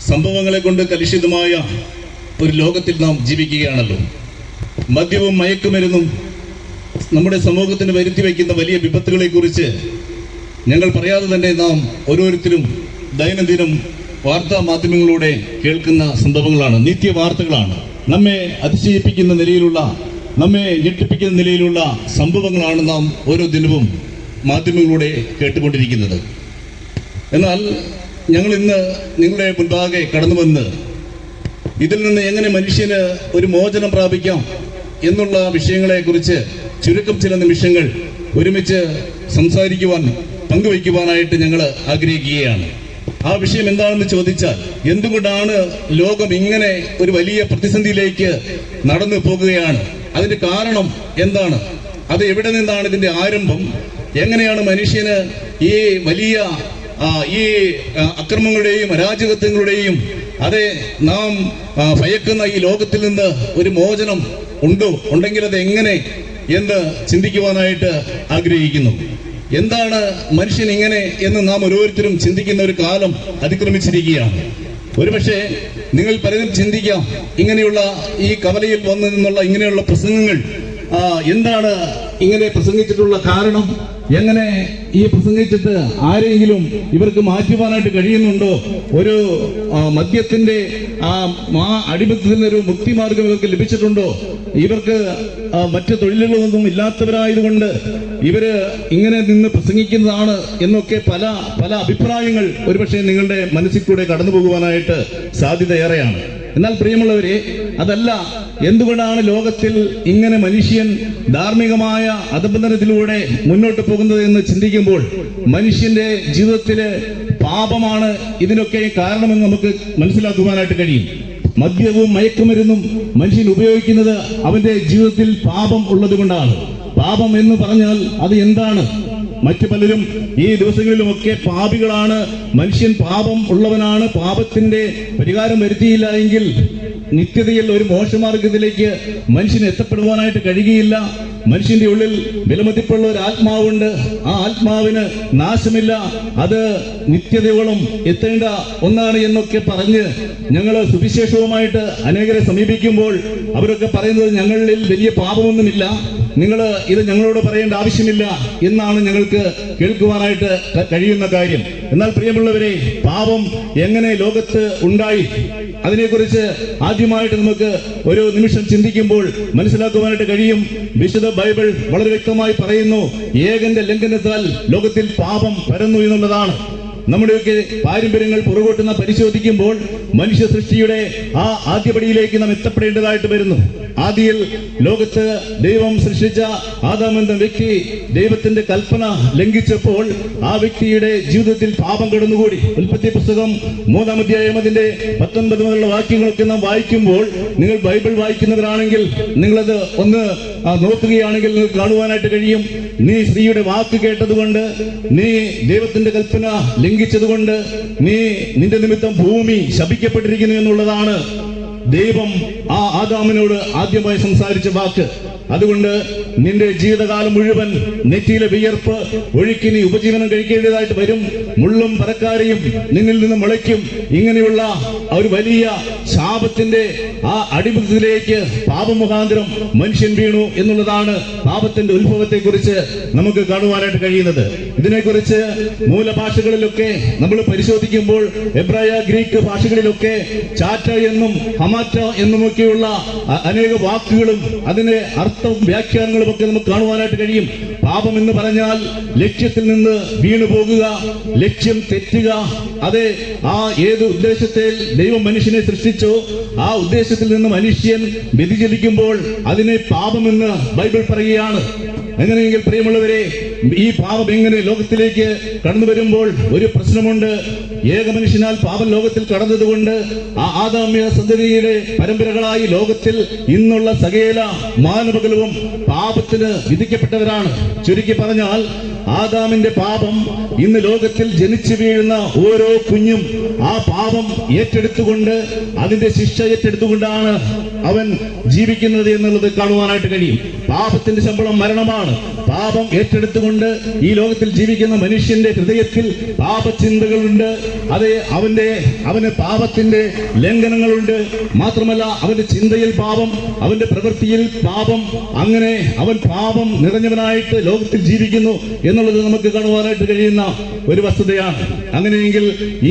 സംഭവങ്ങളെ കൊണ്ട് കലുഷിതമായ ഒരു ലോകത്തിൽ നാം ജീവിക്കുകയാണല്ലോ. മദ്യവും മയക്കുമരുന്നും നമ്മുടെ സമൂഹത്തിന് വരുത്തി വയ്ക്കുന്ന വലിയ വിപത്തുകളെക്കുറിച്ച് ഞങ്ങൾ പറയാതെ തന്നെ നാം ഓരോരുത്തരും ദൈനംദിനം വാർത്താ മാധ്യമങ്ങളിലൂടെ കേൾക്കുന്ന സംഭവങ്ങളാണ്, നിത്യവാർത്തകളാണ്. നമ്മെ അതിശയിപ്പിക്കുന്ന നിലയിലുള്ള, നമ്മെ ഞെട്ടിപ്പിക്കുന്ന നിലയിലുള്ള സംഭവങ്ങളാണ് നാം ഓരോ ദിനവും മാധ്യമങ്ങളിലൂടെ കേട്ടുകൊണ്ടിരിക്കുന്നത്. എന്നാൽ ഞങ്ങൾ ഇന്ന് നിങ്ങളുടെ മുൻപാകെ കടന്നു വന്ന് ഇതിൽ നിന്ന് എങ്ങനെ മനുഷ്യന് ഒരു മോചനം പ്രാപിക്കാം എന്നുള്ള വിഷയങ്ങളെക്കുറിച്ച് ചുരുക്കം ചില നിമിഷങ്ങൾ ഒരുമിച്ച് സംസാരിക്കുവാൻ, പങ്കുവയ്ക്കുവാനായിട്ട് ഞങ്ങൾ ആഗ്രഹിക്കുകയാണ്. ആ വിഷയം എന്താണെന്ന് ചോദിച്ചാൽ, എന്തുകൊണ്ടാണ് ലോകം ഇങ്ങനെ ഒരു വലിയ പ്രതിസന്ധിയിലേക്ക് നടന്നു പോകുകയാണ്? അതിന്റെ കാരണം എന്താണ്? അത് എവിടെ നിന്നാണ് ഇതിന്റെ ആരംഭം? എങ്ങനെയാണ് മനുഷ്യന് ഈ വലിയ ഈ അക്രമങ്ങളുടെയും അരാജകത്വങ്ങളുടെയും അതെ നാം ഭയക്കുന്ന ഈ ലോകത്തിൽ നിന്ന് ഒരു മോചനം ഉണ്ടെങ്കിൽ അത് എങ്ങനെ എന്ന് ചിന്തിക്കുവാനായിട്ട് ആഗ്രഹിക്കുന്നു. എന്താണ് മനുഷ്യൻ ഇങ്ങനെ എന്ന് നാം ഓരോരുത്തരും ചിന്തിക്കുന്ന ഒരു കാലം അതിക്രമിച്ചിരിക്കുകയാണ്. ഒരുപക്ഷെ നിങ്ങൾ പലരും ചിന്തിക്കാം, ഇങ്ങനെയുള്ള ഈ കവലയിൽ വന്നു നിന്നുള്ള ഇങ്ങനെയുള്ള പ്രസംഗങ്ങൾ എന്താണ് ഇങ്ങനെ പ്രസംഗിച്ചിട്ടുള്ള കാരണം? എങ്ങനെ ഈ പ്രസംഗിച്ചിട്ട് ആരെങ്കിലും ഇവർക്ക് മാറ്റുവാനായിട്ട് കഴിയുന്നുണ്ടോ? ഒരു മദ്യത്തിന്റെ അടിമത്തത്തിൽ ഒരു മുക്തിമാർഗം ഇവർക്ക് ലഭിച്ചിട്ടുണ്ടോ? ഇവർക്ക് മറ്റു തൊഴിലുകളൊന്നും ഇല്ലാത്തവരായതുകൊണ്ട് ഇവര് ഇങ്ങനെ നിന്ന് പ്രസംഗിക്കുന്നതാണ് എന്നൊക്കെ പല പല അഭിപ്രായങ്ങൾ ഒരുപക്ഷെ നിങ്ങളുടെ മനസ്സിൽ കൂടെ കടന്നു പോകുവാനായിട്ട് സാധ്യത ഏറെയാണ്. എന്നാൽ പ്രിയമുള്ളവരെ, അതല്ല. എന്തുകൊണ്ടാണ് ലോകത്തിൽ ഇങ്ങനെ മനുഷ്യൻ ധാർമ്മികമായ അധപതനത്തിലൂടെ മുന്നോട്ട് പോകുന്നത് എന്ന് ചിന്തിക്കുമ്പോൾ മനുഷ്യന്റെ ജീവിതത്തിലെ പാപമാണ് ഇതിനൊക്കെ കാരണമെന്ന് നമുക്ക് മനസ്സിലാക്കുവാനായിട്ട് കഴിയും. മദ്യവും മയക്കുമരുന്നും മനുഷ്യൻ ഉപയോഗിക്കുന്നത് അവന്റെ ജീവിതത്തിൽ പാപം ഉള്ളത് കൊണ്ടാണ്. പാപം എന്ന് പറഞ്ഞാൽ അത് എന്താണ്? മറ്റു പലരും ഈ ദിവസങ്ങളിലുമൊക്കെ പാപികളാണ്, മനുഷ്യൻ പാപം ഉള്ളവനാണ്, പാപത്തിന്റെ പരിഹാരം വരുത്തിയില്ല എങ്കിൽ നിത്യതയിൽ ഒരു മോശമാർഗത്തിലേക്ക് മനുഷ്യന് എത്തപ്പെടുവാനായിട്ട് കഴിയുകയില്ല. മനുഷ്യന്റെ ഉള്ളിൽ വിലമതിപ്പുള്ള ഒരു ആത്മാവുണ്ട്, ആ ആത്മാവിന് നാശമില്ല, അത് നിത്യതയോളം എത്തേണ്ട ഒന്നാണ് എന്നൊക്കെ പറഞ്ഞ് ഞങ്ങൾ സുവിശേഷവുമായിട്ട് അനേകരെ സമീപിക്കുമ്പോൾ അവരൊക്കെ പറയുന്നത് ഞങ്ങളിൽ വലിയ പാപമൊന്നുമില്ല, നിങ്ങൾ ഇത് ഞങ്ങളോട് പറയേണ്ട ആവശ്യമില്ല എന്നാണ് ഞങ്ങൾക്ക് കേൾക്കുവാനായിട്ട് കഴിയുന്ന കാര്യം. എന്നാൽ പ്രിയമുള്ളവരെ, പാപം എങ്ങനെ ലോകത്ത് ഉണ്ടായി അതിനെക്കുറിച്ച് ആദ്യമായിട്ട് നമുക്ക് ഒരു നിമിഷം ചിന്തിക്കുമ്പോൾ മനസ്സിലാക്കുവാനായിട്ട് കഴിയും. വിശുദ്ധ ബൈബിൾ വളരെ വ്യക്തമായി പറയുന്നു, ഏകന്റെ ലംഘനത്താൽ ലോകത്തിൽ പാപം പരന്നു എന്നുള്ളതാണ്. നമ്മുടെയൊക്കെ പാരമ്പര്യങ്ങൾ പുറകോട്ട് പരിശോധിക്കുമ്പോൾ മനുഷ്യ സൃഷ്ടിയുടെ ആ ആദ്യപടിയിലേക്ക് നാം എത്തപ്പെടേണ്ടതായിട്ട് വരുന്നു. ആദിയിൽ ലോകത്ത് ദൈവം സൃഷ്ടിച്ച ആദാം എന്ന വ്യക്തി ദൈവത്തിന്റെ കൽപ്പന ലംഘിച്ചപ്പോൾ ആ വ്യക്തിയുടെ ജീവിതത്തിൽ പാപം കടന്നുകൂടി. ഉൽപ്പത്തി പുസ്തകം 3-ാം അധ്യായം അതിന്റെ 19 മുതലുള്ള വാക്യങ്ങളൊക്കെ നാം വായിക്കുമ്പോൾ, നിങ്ങൾ ബൈബിൾ വായിക്കുന്നവരാണെങ്കിൽ നിങ്ങളത് ഒന്ന് നോക്കുകയാണെങ്കിൽ നിങ്ങൾക്ക് കാണുവാനായിട്ട് കഴിയും. നീ സ്ത്രീയുടെ വാക്ക് കേട്ടതുകൊണ്ട്, നീ ദൈവത്തിന്റെ കൽപ്പന ലംഘിച്ചതുകൊണ്ട് നിന്റെ നിമിത്തം ഭൂമി ശപിക്കപ്പെട്ടിരിക്കുന്നു എന്നുള്ളതാണ് ദൈവം ആ ആദാമിനോട് ആദ്യമായി സംസാരിച്ച വാക്ക്. അതുകൊണ്ട് നിന്റെ ജീവിതകാലം മുഴുവൻ നെറ്റിയിലെ വിയർപ്പ് ഒഴുക്കി നീ ഉപജീവനം കഴിക്കേണ്ടതായിട്ട് വരും. മുള്ളും പറക്കാരെയും നിന്നിൽ നിന്ന് മുളയ്ക്കും. ഇങ്ങനെയുള്ള ഒരു വലിയ ശാപത്തിന്റെ ആ അടിമത്തത്തിലേക്ക് പാപമുഖാന്തരം മനുഷ്യൻ വീണു എന്നുള്ളതാണ് പാപത്തിന്റെ ഉത്ഭവത്തെ കുറിച്ച് നമുക്ക് കാണുവാനായിട്ട് കഴിയുന്നത്. ഇതിനെക്കുറിച്ച് മൂലഭാഷകളിലൊക്കെ നമ്മൾ പരിശോധിക്കുമ്പോൾ എബ്രായ, ഗ്രീക്ക് ഭാഷകളിലൊക്കെ ചാറ്റ എന്നും ഹമാറ്റ എന്നുമൊക്കെയുള്ള അനേക വാക്കുകളും അതിന്റെ അർത്ഥവും വ്യാഖ്യാനങ്ങളും ഒക്കെ നമുക്ക് കാണുവാനായിട്ട് കഴിയും. പാപം എന്ന് പറഞ്ഞാൽ ലക്ഷ്യത്തിൽ നിന്ന് വീണു പോകുക, ലക്ഷ്യം തെറ്റുക. അതെ, ആ ഏത് ഉദ്ദേശത്തിൽ ദൈവം മനുഷ്യനെ സൃഷ്ടിച്ചോ ആ ഉദ്ദേശത്തിൽ നിന്ന് മനുഷ്യൻ വ്യതിചലിക്കുമ്പോൾ അതിനെ പാപമെന്ന് ബൈബിൾ പറയുകയാണ്. എങ്ങനെയെങ്കിൽ പ്രിയമുള്ളവരെ, ഈ പാപം എങ്ങനെ ലോകത്തിലേക്ക് കടന്നു വരുമ്പോൾ ഒരു പ്രശ്നമുണ്ട്. ഏക മനുഷ്യനാൽ പാപം ലോകത്തിൽ കടന്നതുകൊണ്ട് ആ ആദാമ്യ സന്തതിയുടെ പരമ്പരകളായി ലോകത്തിൽ ഇന്നുള്ള സകല മാനവകുലവും പാപത്തിന് വിധിക്കപ്പെട്ടവരാണ്. ചുരുക്കി പറഞ്ഞാൽ ആദാമിന്റെ പാപം ഇന്ന് ലോകത്തിൽ ജനിച്ചു വീഴുന്ന ഓരോ കുഞ്ഞും ആ പാപം ഏറ്റെടുത്തുകൊണ്ട് അതിന്റെ ശിക്ഷ ഏറ്റെടുത്തുകൊണ്ടാണ് അവൻ ജീവിക്കുന്നത് എന്നുള്ളത് കാണുവാനായിട്ട് കഴിയും. പാപത്തിന്റെ ശമ്പളം മരണമാണ്. പാപം ഏറ്റെടുത്തുകൊണ്ട് ഈ ലോകത്തിൽ ജീവിക്കുന്ന മനുഷ്യന്റെ ഹൃദയത്തിൽ പാപചിന്തകളുണ്ട്. അതെ, അവന് പാപത്തിന്റെ ലംഘനങ്ങളുണ്ട്. മാത്രമല്ല അവന്റെ ചിന്തയിൽ പാപം, അവന്റെ പ്രവൃത്തിയിൽ പാപം, അങ്ങനെ അവൻ പാപം നിറഞ്ഞവനായിട്ട് ലോകത്തിൽ ജീവിക്കുന്നു എന്നുള്ളത് നമുക്ക് കാണുവാനായിട്ട് കഴിയുന്ന ഒരു വസ്തുതയാണ്. അങ്ങനെയെങ്കിൽ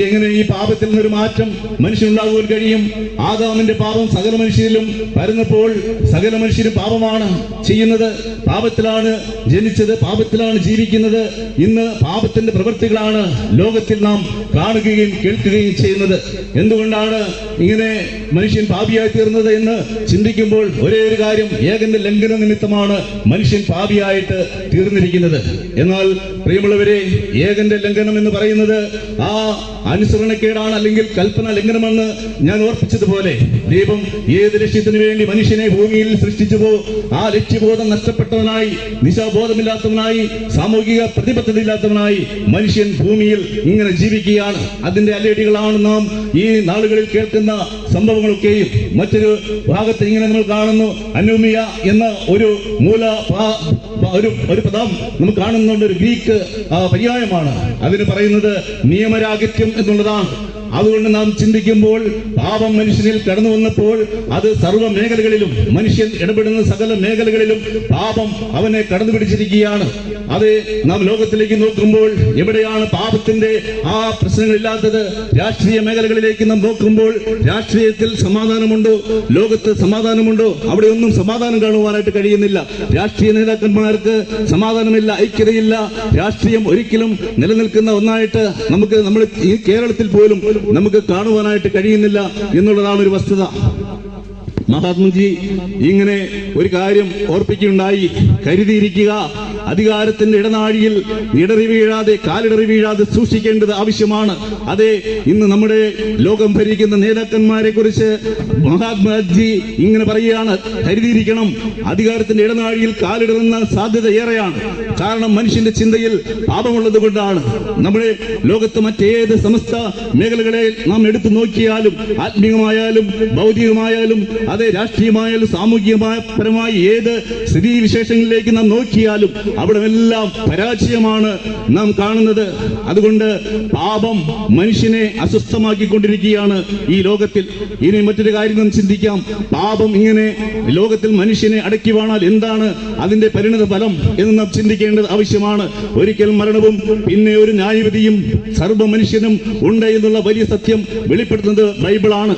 എങ്ങനെ ഈ പാപത്തിൽ നിന്നൊരു മാറ്റം മനുഷ്യനുണ്ടാകുവാൻ കഴിയും? ആദാമിന്റെ പാപം സകല മനുഷ്യരിലും പരന്നപ്പോൾ സകല മനുഷ്യരും പാപമാണ് ചെയ്യുന്നത്. പാപത്തിലാണ് ജനിച്ചത്, പാപത്തിലാണ് ജീവിക്കുന്നത്. ഇന്ന് പാപത്തിന്റെ പ്രവൃത്തികളാണ് ലോകത്തിൽ നാം കാണുകയും കേൾക്കുകയും ചെയ്യുന്നത്. എന്തുകൊണ്ടാണ് ഇങ്ങനെ മനുഷ്യൻ പാപിയായി തീർന്നത് എന്ന് ചിന്തിക്കുമ്പോൾ ഒരേ ഒരു കാര്യം, ഏകന്റെ ലംഘന നിമിത്തമാണ് മനുഷ്യൻ പാപിയായിട്ട് തീർന്നിരിക്കുന്നത്. എന്നാൽ പ്രിയമുള്ളവരെ, ഏകന്റെ ലംഘനം എന്ന് പറയുന്നത് ആ അനുസരണക്കേടാണ്, അല്ലെങ്കിൽ കൽപ്പന ലംഘനമെന്ന് ഞാൻ ഓർപ്പിച്ചതുപോലെ ദൈവം ഏത് ലക്ഷ്യത്തിന് വേണ്ടി മനുഷ്യനെ ഭൂമിയിൽ സൃഷ്ടിച്ചുവോ ആ ലക്ഷ്യബോധം നഷ്ടപ്പെട്ടവനായി, ദിശാബോധമില്ലാത്തവനായി, സാമൂഹിക പ്രതിബദ്ധതയില്ലാത്തവനായി മനുഷ്യൻ ഭൂമിയിൽ ഇങ്ങനെ ജീവിക്കുകയാണ്. അതിന്റെ അലയടികളാണ് നാം ഈ നാളുകളിൽ കേൾക്കുന്ന സംഭവങ്ങളൊക്കെയും. മറ്റൊരു ഭാഗത്ത് ഇങ്ങനെ നമ്മൾ കാണുന്നു, അനൂമിയ എന്ന ഒരു ഒരു പദം നമുക്ക് കാണുന്നുണ്ട്. ഒരു ഗ്രീക്ക് പര്യായമാണ്. അതിന് പറയുന്നത് നിയമരാഹിത്യം എന്നുള്ളതാണ്. അതുകൊണ്ട് നാം ചിന്തിക്കുമ്പോൾ പാപം മനുഷ്യനിൽ കടന്നു വന്നപ്പോൾ അത് സർവ്വ മേഖലകളിലും, മനുഷ്യൻ ഇടപെടുന്ന സകല മേഖലകളിലും പാപം അവനെ കടന്നു പിടിച്ചിരിക്കുകയാണ്. അത് നാം ലോകത്തിലേക്ക് നോക്കുമ്പോൾ എവിടെയാണ് പാപത്തിന്റെ ആ പ്രശ്നങ്ങളില്ലാത്തത്? രാഷ്ട്രീയ മേഖലകളിലേക്ക് നാം നോക്കുമ്പോൾ രാഷ്ട്രീയത്തിൽ സമാധാനമുണ്ടോ? ലോകത്ത് സമാധാനമുണ്ടോ? അവിടെ ഒന്നും സമാധാനം കാണുവാനായിട്ട് കഴിയുന്നില്ല. രാഷ്ട്രീയ നേതാക്കന്മാർക്ക് സമാധാനമില്ല, ഐക്യതയില്ല. രാഷ്ട്രീയം ഒരിക്കലും നിലനിൽക്കുന്ന ഒന്നായിട്ട് നമ്മൾ ഈ കേരളത്തിൽ പോലും നമുക്ക് കാണുവാനായിട്ട് കഴിയുന്നില്ല എന്നുള്ളതാണ് ഒരു വസ്തുത. മഹാത്മജി ഇങ്ങനെ ഒരു കാര്യം ഓർപ്പിക്കുകയുണ്ടായി, കരുതിയിരിക്കുക, അധികാരത്തിന്റെ ഇടനാഴിയിൽ കാലിടറി വീഴാതെ സൂക്ഷിക്കേണ്ടത് ആവശ്യമാണ്. അതെ, ഇന്ന് നമ്മുടെ ലോകം ഭരിക്കുന്ന നേതാക്കന്മാരെ കുറിച്ച് മഹാത്മാജി ഇങ്ങനെ പറയുകയാണ്, കരുതിയിരിക്കണം, അധികാരത്തിന്റെ ഇടനാഴിയിൽ കാലിടറുന്ന സാധ്യത ഏറെയാണ്. കാരണം മനുഷ്യന്റെ ചിന്തയിൽ പാപമുള്ളത് കൊണ്ടാണ്. നമ്മുടെ ലോകത്ത് മറ്റേത് സമസ്ത മേഖലകളെ നാം എടുത്തു നോക്കിയാലും, ആത്മീയമായാലും ഭൗതികമായാലും അതെ രാഷ്ട്രീയമായാലും സാമൂഹികപരമായി ഏത് സ്ഥിതിവിശേഷങ്ങളിലേക്ക് നാം നോക്കിയാലും അവിടെല്ലാം പരാജയമാണ് നാം കാണുന്നത്. അതുകൊണ്ട് പാപം മനുഷ്യനെ അസ്വസ്ഥമാക്കിക്കൊണ്ടിരിക്കുകയാണ് ഈ ലോകത്തിൽ. ഇനി മറ്റൊരു കാര്യം നാം ചിന്തിക്കാം, പാപം ഇങ്ങനെ ലോകത്തിൽ മനുഷ്യനെ അടക്കി വാണാൽ എന്താണ് അതിന്റെ പരിണിത ഫലം എന്ന് നാം ചിന്തിക്കേണ്ടത് ആവശ്യമാണ്. ഒരിക്കൽ മരണവും പിന്നെ ഒരു ന്യായവിധിയും സർവ്വ മനുഷ്യനും ഉണ്ട് എന്നുള്ള വലിയ സത്യം വെളിപ്പെടുത്തുന്നത് ബൈബിളാണ്.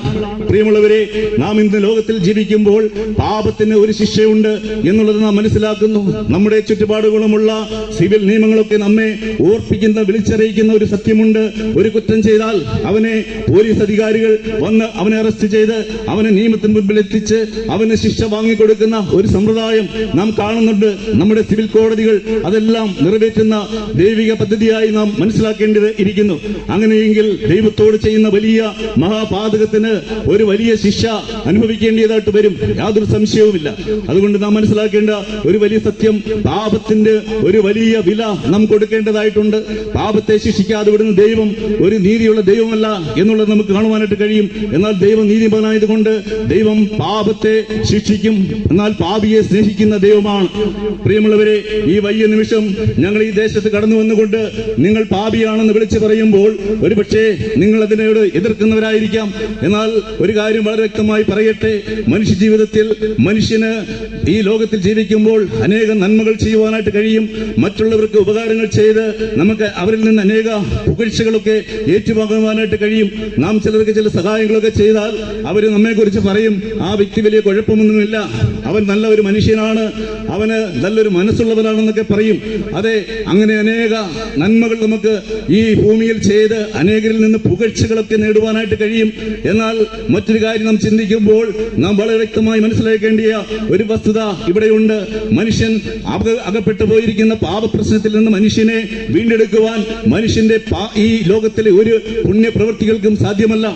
പ്രിയമുള്ളവരെ, നാം ഇന്ന് ലോകത്തിൽ ജീവിക്കുമ്പോൾ പാപത്തിന് ഒരു ശിക്ഷയുണ്ട് എന്നുള്ളത് നാം മനസ്സിലാക്കുന്നു. നമ്മുടെ ചുറ്റുപാടുകളുമുള്ള സിവിൽ നിയമങ്ങളൊക്കെ നമ്മെ ഓർപ്പിക്കുന്ന, വിളിച്ചറിയിക്കുന്ന ഒരു സത്യമുണ്ട്. ഒരു കുറ്റം ചെയ്താൽ അവനെ പോലീസ് അധികാരികൾ വന്ന് അവനെ അറസ്റ്റ് ചെയ്ത് അവനെ നിയമത്തിന് മുൻപിൽ എത്തിച്ച് അവന് ശിക്ഷ വാങ്ങിക്കൊടുക്കുന്ന ഒരു സമ്പ്രദായം നാം കാണുന്നുണ്ട്. നമ്മുടെ സിവിൽ കോടതികൾ അതെല്ലാം നിറവേറ്റുന്ന ദൈവിക പദ്ധതിയായി നാം മനസ്സിലാക്കേണ്ടത് ഇരിക്കുന്നു. അങ്ങനെയെങ്കിൽ ദൈവത്തോട് ചെയ്യുന്ന വലിയ മഹാപാതകത്തിന് ഒരു വലിയ ശിക്ഷ അനുഭവിക്കേണ്ടതായിട്ട് വരും, യാതൊരു സംശയവുമില്ല. അതുകൊണ്ട് നാം മനസ്സിലാക്കേണ്ട ഒരു വലിയ സത്യം, പാപത്തിന്റെ ഒരു വലിയ വില നാം കൊടുക്കേണ്ടതായിട്ടുണ്ട്. പാപത്തെ ശിക്ഷിക്കാതെ വിടുന്ന ദൈവം ഒരു നീതിയുള്ള ദൈവമല്ല എന്നുള്ളത് നമുക്ക് കാണുവാനായിട്ട് കഴിയും. എന്നാൽ ദൈവം നീതിമാനായതുകൊണ്ട് ദൈവം പാപത്തെ ശിക്ഷിക്കും, എന്നാൽ പാപിയെ സ്നേഹിക്കുന്ന ദൈവമാണ്. പ്രിയമുള്ളവരെ, ഈ വലിയ നിമിഷം ഞങ്ങൾ ഈ ദേശത്ത് കടന്നു വന്നുകൊണ്ട് നിങ്ങൾ പാപിയാണെന്ന് വിളിച്ചു പറയുമ്പോൾ ഒരുപക്ഷെ നിങ്ങൾ അതിനോട് എതിർക്കുന്നവരായിരിക്കാം. എന്നാൽ ഒരു കാര്യം വളരെ വ്യക്തമായി പറയട്ടെ, മനുഷ്യ ജീവിതത്തിൽ മനുഷ്യന് ഈ ലോകത്തിൽ ജീവിക്കുമ്പോൾ അനേകം നന്മകൾ ചെയ്യുവാനായിട്ട് കഴിയും. മറ്റുള്ളവർക്ക് ഉപകാരങ്ങൾ ചെയ്ത് നമുക്ക് അവരിൽ നിന്ന് അനേക പുകഴ്ചകളൊക്കെ ഏറ്റുവാങ്ങുവാനായിട്ട് കഴിയും. നാം ചിലർക്ക് ചില സഹായങ്ങളൊക്കെ ചെയ്താൽ അവർ നമ്മെ കുറിച്ച് പറയും, ആ വ്യക്തി വലിയ കുഴപ്പമൊന്നുമില്ല, അവൻ നല്ല ഒരു മനുഷ്യനാണ്, അവന് നല്ലൊരു മനസ്സുള്ളവനാണെന്നൊക്കെ പറയും. അതെ, അങ്ങനെ അനേക നന്മകൾ നമുക്ക് ഈ ഭൂമിയിൽ ചെയ്ത് അനേകരിൽ നിന്ന് പുകഴ്ചകളൊക്കെ നേടുവാനായിട്ട് കഴിയും. എന്നാൽ മറ്റൊരു കാര്യം നാം ചിന്തിക്കുമ്പോൾ നാം വളരെ വ്യക്തമായി മനസ്സിലാക്കേണ്ടിയ ഒരു വസ്തുത ഇവിടെയുണ്ട്. മനുഷ്യൻ അകപ്പെട്ടു പോയിരിക്കുന്ന പാപപ്രശ്നത്തിൽ നിന്ന് മനുഷ്യനെ വീണ്ടെടുക്കുവാൻ മനുഷ്യന്റെ ഈ ലോകത്തിലെ ഒരു പുണ്യപ്രവൃത്തികൾക്കും സാധ്യമല്ല.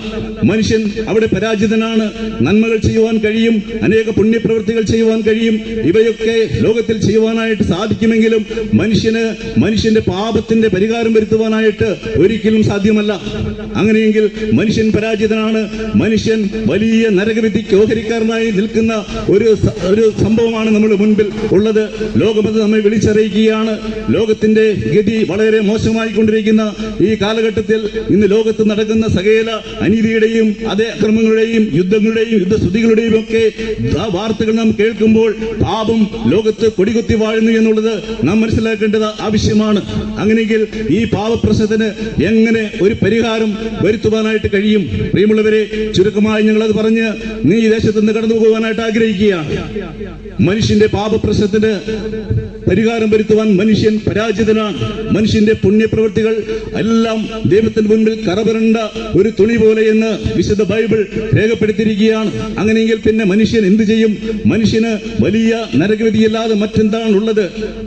മനുഷ്യൻ അവിടെ പരാജിതനാണ്. നന്മകൾ ചെയ്യുവാൻ കഴിയും, അനേക പുണ്യപ്രവൃത്തികൾ ചെയ്യുവാൻ കഴിയും, ഇവയൊക്കെ ലോകത്തിൽ ചെയ്യുവാനായിട്ട് സാധിക്കുമെങ്കിലും മനുഷ്യന്റെ പാപത്തിന്റെ പരിഹാരം വരുത്തുവാനായിട്ട് ഒരിക്കലും സാധ്യമല്ല. അങ്ങനെയെങ്കിൽ മനുഷ്യൻ പരാജിതനാണ്. മനുഷ്യൻ വലിയ നരകവിധിക്ക് ഓഹരിക്കാരനായി നിൽക്കുന്ന ഒരു സംഭവമാണ് നമ്മുടെ മുൻപിൽ ഉള്ളത്. ലോകമത് നമ്മെ വിളിച്ചറിയിക്കുകയാണ്. ലോകത്തിന്റെ ഗതി വളരെ മോശമായിക്കൊണ്ടിരിക്കുന്ന ഈ കാലഘട്ടത്തിൽ ഇന്ന് ലോകത്ത് നടക്കുന്ന സകല അനീതിയുടെയും അതേ അക്രമങ്ങളുടെയും യുദ്ധങ്ങളുടെയും യുദ്ധശ്രുതികളുടെയും ഒക്കെ വാർത്തകൾ നാം കേൾക്കുമ്പോൾ പാപം ലോകത്ത് കൊടികുത്തി വാഴുന്നു എന്നുള്ളത് നാം മനസ്സിലാക്കേണ്ടത് ആവശ്യമാണ്. അങ്ങനെയെങ്കിൽ ഈ പാപപ്രശ്നത്തിന് എങ്ങനെ ഒരു പരിഹാരം വരുത്തുവാനായിട്ട് കഴിയും? പ്രിയമുള്ളവരെ, ചുരുക്കമായി ഞങ്ങളത് പറഞ്ഞ് നീ ഈ ദേശത്ത് നിന്ന് കടന്നു പോകുവാനായിട്ട് ആഗ്രഹിക്കുകയാണ്. മനുഷ്യന്റെ പാപപ്രശ്നത്തിന് പരിഹാരം വരുത്തുവാൻ മനുഷ്യൻ പരാജിതനാണ്. മനുഷ്യന്റെ പുണ്യപ്രവൃത്തികൾ എല്ലാം ദൈവത്തിന് മുൻപിൽ കറപുരണ്ട ഒരു തുണി പോലെ എന്ന് വിശുദ്ധ ബൈബിൾ രേഖപ്പെടുത്തിയിരിക്കുകയാണ്. അങ്ങനെയെങ്കിൽ പിന്നെ മനുഷ്യൻ എന്ത് ചെയ്യും? മനുഷ്യന് വലിയ നരകവിധിയല്ലാതെ മറ്റെന്താണുള്ളത്?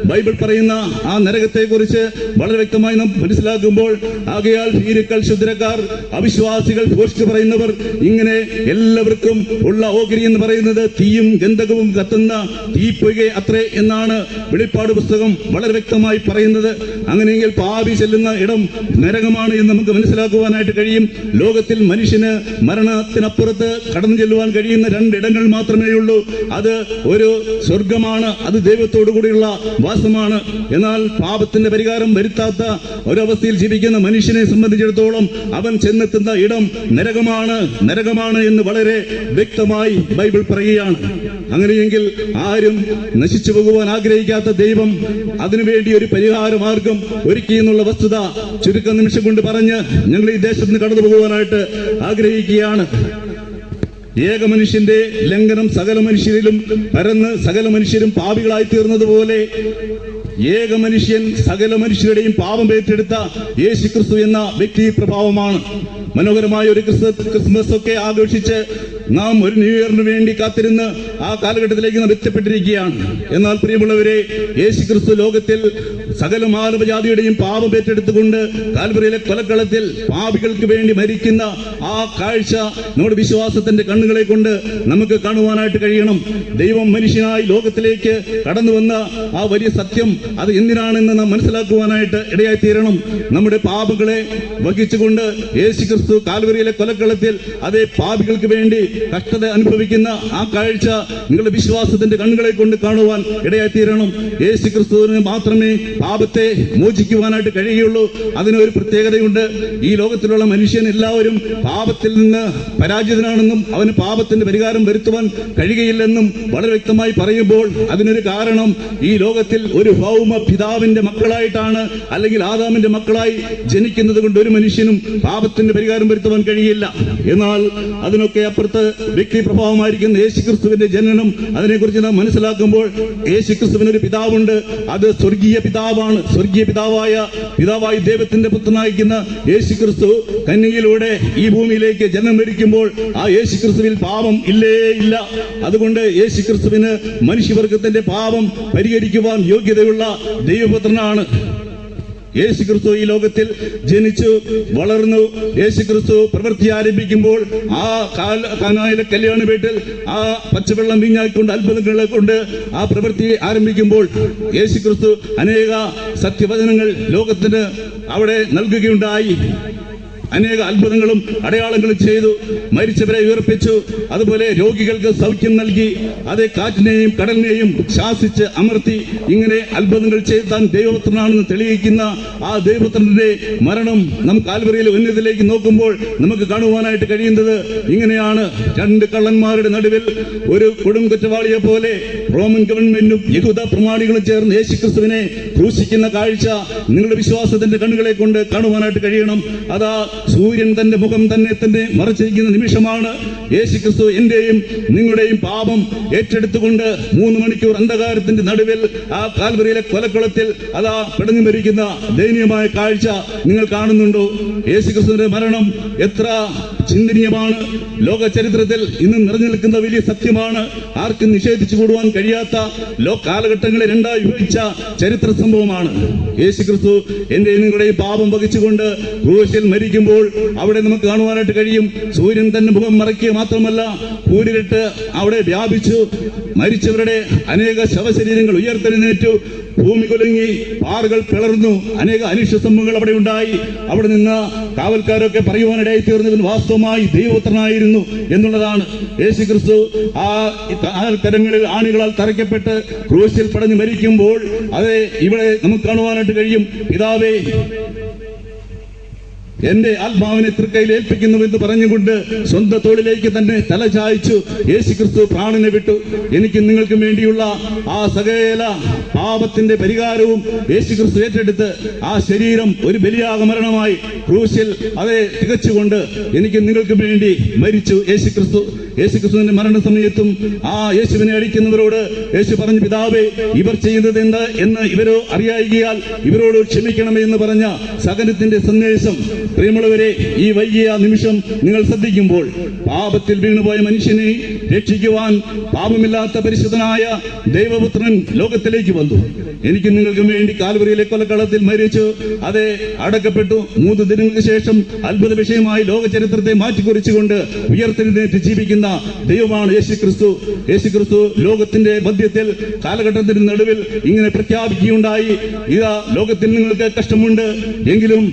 ബൈബിൾ പറയുന്ന ആ നരകത്തെ കുറിച്ച് വളരെ വ്യക്തമായി നാം മനസ്സിലാക്കുമ്പോൾ, ആകയാൽ ഭീരുക്കൾ, ശുദ്രക്കാർ, അവിശ്വാസികൾ, ഭോഷ്ക് പറയുന്നവർ, ഇങ്ങനെ എല്ലാവർക്കും ഉള്ള ഓഹരി എന്ന് പറയുന്നത് തീയും ഗന്ധകവും കത്തുന്ന തീപ്പൊയ്ക അത്രേ എന്നാണ് വെളിപ്പാട് പുസ്തകം വളരെ വ്യക്തമായി പറയുന്നത്. അങ്ങനെയെങ്കിൽ പാപി ചെല്ലുന്ന ഇടം നരകമാണ് എന്ന് നമുക്ക് മനസ്സിലാക്കുവാനായിട്ട് കഴിയും. ലോകത്തിൽ മനുഷ്യന് മരണത്തിനപ്പുറത്ത് കടന്നു ചെല്ലുവാൻ കഴിയുന്ന രണ്ടിടങ്ങൾ മാത്രമേ ഉള്ളൂ. അത് ഒരു സ്വർഗമാണ്, അത് ദൈവത്തോടു കൂടിയുള്ള വാസമാണ്. എന്നാൽ പാപത്തിന്റെ പരിഹാരം വരുത്താത്ത ഒരവസ്ഥയിൽ ജീവിക്കുന്ന മനുഷ്യനെ സംബന്ധിച്ചിടത്തോളം അവൻ ചെന്നെത്തുന്ന ഇടം നരകമാണ് എന്ന് വളരെ വ്യക്തമായി ബൈബിൾ പറയുകയാണ്. അങ്ങനെയെങ്കിൽ ആരും നശിച്ചു പോകുവാൻ ആഗ്രഹിക്കാത്ത ദൈവം അതിനുവേണ്ടി ഒരു പരിഹാര മാർഗം ഒരുക്കി എന്നുള്ള വസ്തുത ചുരുക്ക നിമിഷം കൊണ്ട് പറഞ്ഞ് ഞങ്ങൾ ഈ ദേശത്ത് നിന്ന് കടന്നു പോകുവാനായിട്ട് ആഗ്രഹിക്കുകയാണ്. ഏക മനുഷ്യന്റെ ലംഘനം സകല മനുഷ്യരിലും പരന്ന് സകല മനുഷ്യരും പാപികളായി തീർന്നതുപോലെ ഏക മനുഷ്യൻ സകല മനുഷ്യരുടെയും പാപം ഏറ്റെടുത്ത യേശുക്രിസ്തു എന്ന വ്യക്തി പ്രഭാവമാണ്. മനോഹരമായ ഒരു ക്രിസ്മസ് ഒക്കെ ആഘോഷിച്ച് നാം ഒരു ന്യൂ ഇയറിന് വേണ്ടി കാത്തിരുന്ന് ആ കാലഘട്ടത്തിലേക്ക് നാം എത്തപ്പെട്ടിരിക്കുകയാണ്. എന്നാൽ പ്രിയമുള്ളവരെ, യേശുക്രിസ്തു ലോകത്തിൽ സകല മാനവജാതിയുടെയും പാപം ഏറ്റെടുത്തുകൊണ്ട് കാൽവറിയിലെ കൊലക്കളത്തിൽ പാപികൾക്ക് വേണ്ടി മരിക്കുന്ന ആ കാഴ്ച നമ്മുടെ വിശ്വാസത്തിന്റെ കണ്ണുകളെ കൊണ്ട് നമുക്ക് കാണുവാനായിട്ട് കഴിയണം. ദൈവം മനുഷ്യനായി ലോകത്തിലേക്ക് കടന്നു വന്ന ആ വലിയ സത്യം അത് എന്തിനാണെന്ന് നാം മനസ്സിലാക്കുവാനായിട്ട് ഇടയായി തീരണം. നമ്മുടെ പാപങ്ങളെ വഹിച്ചുകൊണ്ട് യേശുക്രിസ്തു കാൽവറിയിലെ കൊലക്കളത്തിൽ അതേ പാപികൾക്ക് വേണ്ടി കഷ്ടത അനുഭവിക്കുന്ന ആ കാഴ്ച നിങ്ങളുടെ വിശ്വാസത്തിന്റെ കണ്ണുകളെ കൊണ്ട് കാണുവാൻ ഇടയായി തീരണം. യേശുക്രിസ്തുവിന് മാത്രമേ പാപത്തെ മോചിക്കുവാനായിട്ട് കഴിയുള്ളൂ. അതിനൊരു പ്രത്യേകതയുണ്ട്. ഈ ലോകത്തിലുള്ള മനുഷ്യൻ എല്ലാവരും പാപത്തിൽ നിന്ന് പരാജിതനാണെന്നും അവന് പാപത്തിന്റെ പരിഹാരം വരുത്തുവാൻ കഴിയുകയില്ലെന്നും വളരെ വ്യക്തമായി പറയുമ്പോൾ അതിനൊരു കാരണം, ഈ ലോകത്തിൽ ഒരു ഭൗമ പിതാവിന്റെ മക്കളായിട്ടാണ് അല്ലെങ്കിൽ ആദാമിന്റെ മക്കളായി ജനിക്കുന്നത് കൊണ്ട് ഒരു മനുഷ്യനും പാപത്തിന്റെ പരിഹാരം വരുത്തുവാൻ കഴിയില്ല. എന്നാൽ അതിനൊക്കെ അപ്പുറത്ത് വ്യക്തി പ്രഭാവമായിരിക്കുന്ന യേശുക്രിസ്തുവിന്റെ ജനനം, അതിനെക്കുറിച്ച് നാം മനസ്സിലാക്കുമ്പോൾ യേശുക്രിസ്തുവിന് ഒരു പിതാവുണ്ട്. അത് സ്വർഗീയ പിതാവാണ്. സ്വർഗീയ പിതാവായി ദൈവത്തിന്റെ പുത്രനായിരിക്കുന്ന യേശുക്രിസ്തു കന്യകയിലൂടെ ഈ ഭൂമിയിലേക്ക് ജന്മം വരിക്കുമ്പോൾ ആ യേശുക്രിസ്തുവിൽ പാപം ഇല്ല. അതുകൊണ്ട് യേശുക്രിസ്തുവിന് മനുഷ്യവർഗത്തിന്റെ പാപം പരിഹരിക്കുവാൻ യോഗ്യതയുള്ള ദൈവപുത്രനാണ്. യേശുക്രിസ്തു ഈ ലോകത്തിൽ ജനിച്ചു വളർന്നു. യേശുക്രിസ്തു പ്രവൃത്തി ആരംഭിക്കുമ്പോൾ ആ കാനായിലെ കല്യാണ വീട്ടിൽ ആ പച്ചവെള്ളം വീഞ്ഞായിക്കൊണ്ട് അത്ഭുതങ്ങളെ കൊണ്ട് ആ പ്രവൃത്തി ആരംഭിക്കുമ്പോൾ യേശുക്രിസ്തു അനേക സത്യവചനങ്ങൾ ലോകത്തിന് അവിടെ നൽകുകയുണ്ടായി. അനേക അത്ഭുതങ്ങളും അടയാളങ്ങളും ചെയ്തു. മരിച്ചവരെ ഉയർപ്പിച്ചു. അതുപോലെ രോഗികൾക്ക് സൗഖ്യം നൽകി. അതേ കാറ്റിനെയും കടലിനെയും ശാസിച്ച് അമർത്തി. ഇങ്ങനെ അത്ഭുതങ്ങൾ ചെയ്ത് താൻ ദൈവപുത്രനാണെന്ന് തെളിയിക്കുന്ന ആ ദൈവപുത്രന്റെ മരണം നാം കാൽവറിയിലെ ഉന്നതിയിലേക്ക് നോക്കുമ്പോൾ നമുക്ക് കാണുവാനായിട്ട് കഴിയുന്നത് ഇങ്ങനെയാണ്. രണ്ട് കള്ളന്മാരുടെ നടുവിൽ ഒരു കൊടും കുറ്റവാളിയെ പോലെ റോമൻ ഗവൺമെന്റും യഹൂദ പ്രമാണികളും ചേർന്ന് യേശുക്രിസ്തുവിനെ ക്രൂശിക്കുന്ന കാഴ്ച നിങ്ങളുടെ വിശ്വാസത്തിന്റെ കണ്ണുകളെ കൊണ്ട് കാണുവാനായിട്ട് കഴിയണം. അതാ സൂര്യൻ തന്റെ മുഖം തന്നെ മറച്ചിരിക്കുന്ന നിമിഷമാണ്. യേശുക്രിസ്തു എന്റെയും നിങ്ങളുടെയും പാപം ഏറ്റെടുത്തുകൊണ്ട് 3 മണിക്കൂർ അന്ധകാരത്തിന്റെ നടുവിൽ ആ കാൽവറിയിലെ കൊലക്കുളത്തിൽ അതാ പിടഞ്ഞു മരിക്കുന്ന ദയനീയമായ കാഴ്ച നിങ്ങൾ കാണുന്നുണ്ടോ? യേശുക്രിസ്തുവിന്റെ മരണം എത്ര ചിന്തനീയമാണ്. ലോക ചരിത്രത്തിൽ ഇന്ന് നിറഞ്ഞു നിൽക്കുന്ന വലിയ സത്യമാണ്. ആർക്കും നിഷേധിച്ചു കൂടുവാൻ കഴിയാത്ത കാലഘട്ടങ്ങളെ രണ്ടായി വിഭജിച്ച ചരിത്ര സംഭവമാണ്. യേശുക്രിസ്തു എന്റെയും നിങ്ങളുടെയും പാപം വഹിച്ചുകൊണ്ട് ക്രൂശിൽ മരിക്കുമ്പോൾ അവിടെ നമുക്ക് കാണുവാനായിട്ട് കഴിയും. സൂര്യൻ തന്നെ മുഖം മറയ്ക്കുക മാത്രമല്ല, കൂരിരുട്ട് അവിടെ വ്യാപിച്ചു. മരിച്ചവരുടെ അനേക ശവശരീരങ്ങൾ ഉയർത്തെഴുന്നേറ്റു. ഭൂമി കുലുങ്ങി, പാറകൾ പിളർന്നു, അനേക അനിഷ്ട സംഭവങ്ങൾ അവിടെ ഉണ്ടായി. അവിടെ നിന്ന് കാവൽക്കാരൊക്കെ പറയുവാനിടയായി തീർന്നവൻ വാസ്തവമായി ദൈവപുത്രനായിരുന്നു എന്നുള്ളതാണ്. യേശുക്രിസ്തു ആ കരങ്ങളിൽ ആണികളാൽ തറയ്ക്കപ്പെട്ട് ക്രൂശിൽ പടഞ്ഞു മരിക്കുമ്പോൾ അത് ഇവിടെ നമുക്ക് കാണുവാനായിട്ട് കഴിയും. പിതാവേ, എന്റെ ആത്മാവിനെ തൃക്കൈയിൽ ഏൽപ്പിക്കുന്നുവെന്ന് പറഞ്ഞുകൊണ്ട് സ്വന്തം തോളിലേക്ക് തന്നെ തല ചായ്ച്ചു യേശുക്രിസ്തു പ്രാണനെ വിട്ടു. എനിക്ക് നിങ്ങൾക്കും വേണ്ടിയുള്ള ആ സകല പാപത്തിന്റെ പരിഹാരവും യേശുക്രിസ്തു ഏറ്റെടുത്ത് ആ ശരീരം ഒരു ബലിയാഗ മരണമായി ക്രൂശിൽ അതെ തികച്ചുകൊണ്ട് എനിക്ക് നിങ്ങൾക്കും വേണ്ടി മരിച്ചു യേശുക്രിസ്തു. യേശുക്രിസ്തുവിന്റെ മരണസമയത്തും ആ യേശുവിനെ അടിക്കുന്നവരോട് യേശു പറഞ്ഞു, പിതാവേ, ഇവർ ചെയ്യുന്നത് എന്ത് എന്ന് ഇവരോ അറിയായികയാൽ ഇവരോട് ക്ഷമിക്കണമേ എന്ന് പറഞ്ഞ സഹനത്തിന്റെ സന്ദേശം. പ്രിയമുള്ളവരെ, ഈ വലിയ നിമിഷം നിങ്ങൾ ശ്രദ്ധിക്കുമ്പോൾ പാപത്തിൽ വീണുപോയ മനുഷ്യനെ രക്ഷിക്കുവാൻ പാപമില്ലാത്ത പരിശുദ്ധനായ ദൈവപുത്രൻ ലോകത്തിലേക്ക് വന്നു. എനിക്ക് നിങ്ങൾക്ക് വേണ്ടി കാൽവറിയിലെ കൊലക്കളത്തിൽ മരിച്ചു അതെ അടക്കപ്പെട്ടു. 3 ദിനങ്ങൾക്ക് ശേഷം അത്ഭുത വിഷയമായി ലോക ചരിത്രത്തെ മാറ്റിക്കുറിച്ചുകൊണ്ട് ഉയർത്തെഴുന്നേറ്റ് ജീവിക്കുന്ന ദൈവമാണ് യേശുക്രിസ്തു. യേശുക്രിസ്തു ലോകത്തിന്റെ മധ്യത്തിൽ കാലഘട്ടത്തിന് നടുവിൽ ഇങ്ങനെ പ്രഖ്യാപിക്കുകയുണ്ടായി, ഇതാ ലോകത്തിൽ നിങ്ങൾക്ക് കഷ്ടമുണ്ട്, എങ്കിലും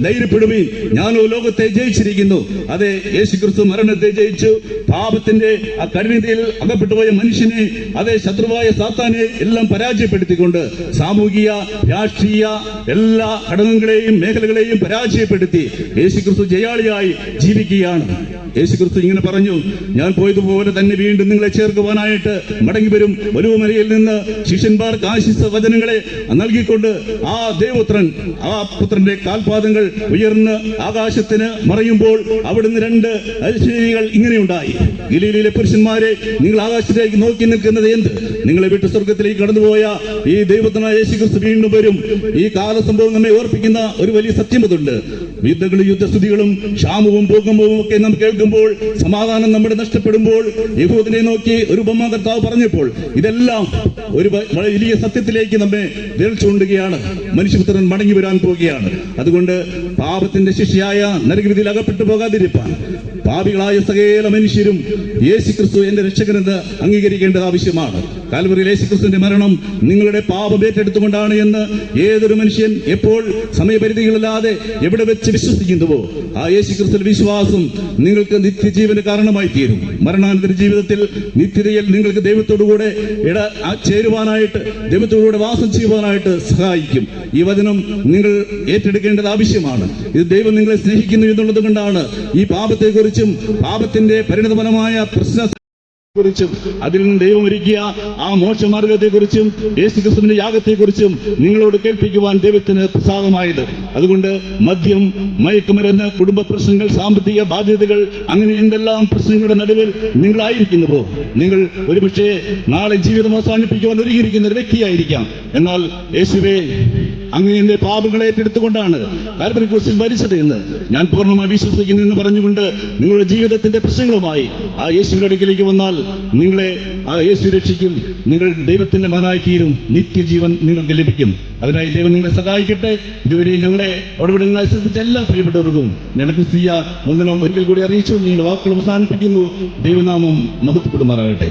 ധൈര്യപ്പെടുവീൻ, ഞാനോ ലോകത്തെ ജയിച്ചിരിക്കുന്നു. അതെ, യേശുക്രിസ്തു മരണത്തെ ജയിച്ചു. പാപത്തിന്റെ ആ കഠിനതയിൽ അകപ്പെട്ടുപോയ മനുഷ്യനെ, അതെ, ശത്രുവായ സാത്താനെ എല്ലാം പരാജയപ്പെടുത്തിക്കൊണ്ട് സാമൂഹിക രാഷ്ട്രീയ എല്ലാ ഘടകങ്ങളെയും മേഖലകളെയും പരാജയപ്പെടുത്തി യേശുക്രിസ്തു ജയാളിയായി ജീവിക്കുകയാണ്. യേശുക്രിസ്തു ഇങ്ങനെ പറഞ്ഞു, ഞാൻ പോയതുപോലെ തന്നെ വീണ്ടും നിങ്ങളെ ചേർക്കുവാനായിട്ട് മടങ്ങി വരും. ഒലിവുമലയിൽ നിന്ന് ശിഷ്യന്മാർക്ക് ആശിച്ച വചനങ്ങളെ നൽകിക്കൊണ്ട് ആ ദൈവപുത്രൻ ആ പുത്രന്റെ കാൽപാദങ്ങൾ ഉയർന്ന് ആകാശത്തിന് മറയുമ്പോൾ അവിടുന്ന് 2 അരിശീകൾ ഇങ്ങനെയുണ്ടായി, ഗലീലയിലെ പുരുഷന്മാരെ, നിങ്ങൾ ആകാശത്തേക്ക് നോക്കി നിൽക്കുന്നത് എന്ത്? നിങ്ങളെ വിട്ട് സ്വർഗത്തിലേക്ക് കടന്നുപോയ ഈ ദൈവപുത്രനായ യേശുക്രിസ്തു വീണ്ടും വരും. ഈ കാലസംഭവം നമ്മെ ഓർപ്പിക്കുന്ന ഒരു വലിയ സത്യമതുണ്ട്. യുദ്ധങ്ങളും യുദ്ധസ്തുതികളും ക്ഷാമവും ഭൂകമ്പവും ഒക്കെ നാം കേൾക്കുമ്പോൾ, സമാധാനം നമ്മുടെ നഷ്ടപ്പെടുമ്പോൾ, യഹൂദനെ നോക്കി ഒരു ഉപമ കർത്താവ് പറഞ്ഞപ്പോൾ ഇതെല്ലാം ഒരു വലിയ സത്യത്തിലേക്ക് നമ്മെ വിരൽ ചൂണ്ടുകയാണ്. മനുഷ്യപുത്രൻ മടങ്ങി വരാൻ പോവുകയാണ്. അതുകൊണ്ട് പാപത്തിന്റെ ശിക്ഷയായ നരകവിധിയിൽ അകപ്പെട്ടു പോകാതിരിപ്പാൻ പാപികളായ സകല മനുഷ്യരും യേശുക്രിസ്തു എന്റെ രക്ഷകനെന്ന് അംഗീകരിക്കേണ്ടത് ആവശ്യമാണ്. കാൽവറിയിൽ യേശുക്രിസ്തുവിന്റെ മരണം നിങ്ങളുടെ പാപം ഏറ്റെടുത്തുകൊണ്ടാണ് എന്ന് ഏതൊരു മനുഷ്യൻ എപ്പോൾ സമയപരിധികളില്ലാതെ എവിടെ വെച്ച് വിശ്വസിക്കുന്നുവോ ആ യേശുക്രിസ്തുവിന്റെ വിശ്വാസം നിങ്ങൾക്ക് നിത്യജീവന് കാരണമായി തീരും. മരണാനന്തര ജീവിതത്തിൽ നിത്യതയിൽ നിങ്ങൾക്ക് ദൈവത്തോടുകൂടെ ചേരുവാനായിട്ട്, ദൈവത്തോടുകൂടെ വാസം ചെയ്യുവാനായിട്ട് സഹായിക്കും. ഈ വചനം നിങ്ങൾ ഏറ്റെടുക്കേണ്ടത് ആവശ്യമാണ്. ഇത് ദൈവം നിങ്ങളെ സ്നേഹിക്കുന്നു എന്നുള്ളത് കൊണ്ടാണ് ഈ പാപത്തെക്കുറിച്ചും പാപത്തിന്റെ പരിണതഫലമായ കുറിച്ചും അതിൽ നിന്ന് ദൈവം ഒരുക്കിയ ആ മോക്ഷമാർഗത്തെക്കുറിച്ചും യേശുക്രിസ്തുവിന്റെ യാഗത്തെക്കുറിച്ചും നിങ്ങളോട് കേൾപ്പിക്കുവാൻ ദൈവത്തിന് പ്രസാദമായത്. അതുകൊണ്ട് മദ്യം, മയക്കുമരുന്ന്, കുടുംബ പ്രശ്നങ്ങൾ, സാമ്പത്തിക ബാധ്യതകൾ, അങ്ങനെ എന്തെല്ലാം പ്രശ്നങ്ങളുടെ നടുവിൽ നിങ്ങളായിരിക്കുന്നുവോ, നിങ്ങൾ ഒരുപക്ഷെ നാളെ ജീവിതം അവസാനിപ്പിക്കുവാൻ ഒരുങ്ങിയിരിക്കുന്ന ഒരു വ്യക്തിയായിരിക്കാം. എന്നാൽ യേശുവേ, അങ്ങ് എന്റെ പാപങ്ങളെ ഏറ്റെടുത്തുകൊണ്ടാണ് കാൽവരി ക്രൂശിൽ മരിച്ചത് എന്ന് ഞാൻ പൂർണ്ണമായി വിശ്വസിക്കുന്നു എന്ന് പറഞ്ഞുകൊണ്ട് നിങ്ങളുടെ ജീവിതത്തിന്റെ പ്രശ്നങ്ങളുമായി ആ യേശുവിന്റെ അടുക്കിലേക്ക് വന്നാൽ നിങ്ങളെ ആ യേശു രക്ഷിക്കും. നിങ്ങൾ ദൈവത്തിന്റെ മകനായി തീരും. നിത്യജീവൻ നിങ്ങൾക്ക് ലഭിക്കും. അതിനായി ദൈവം നിങ്ങളെ സഹായിക്കട്ടെ. ഇതുവരെ ഞങ്ങളെ അവിടെ ശ്രദ്ധിച്ച എല്ലാ പ്രിയപ്പെട്ടവർക്കും ക്രിസ്തീയ വന്ദനം ഒരിക്കൽ കൂടി അറിയിച്ചു നിങ്ങളുടെ വാക്കുകൾ അവസാനിപ്പിക്കുന്നു. ദൈവനാമം മഹത്വപ്പെടുമാറാകട്ടെ.